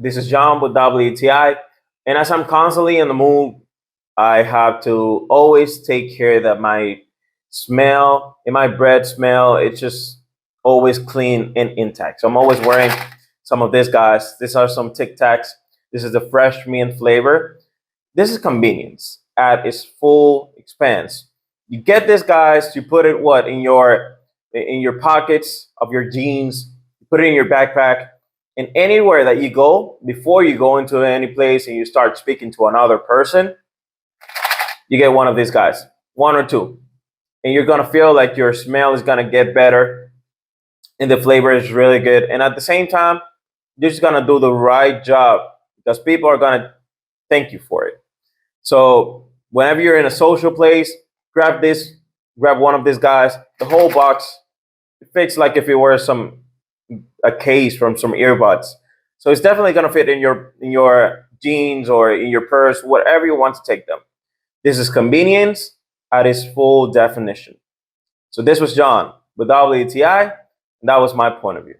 This is John with WTI. And as I'm constantly in the mood, I have to always take care that my smell and my bread smell, it's just always clean and intact. So I'm always wearing some of these guys. These are some Tic Tacs. This is the fresh mint flavor. This is convenience at its full expense. You get this, guys. You put it in your pockets of your jeans. You put it in your backpack, and anywhere that you go, before you go into any place and you start speaking to another person, you get one of these guys, one or two, and you're gonna feel like your smell is gonna get better, and the flavor is really good. And at the same time, you're just gonna do the right job because people are gonna thank you for it. So whenever you're in a social place, grab one of these guys. The whole box, it fits like if it were a case from some earbuds. So it's definitely gonna fit in your jeans or in your purse, whatever you want to take them. This is convenience at its full definition. So this was John with WTI, and that was my point of view.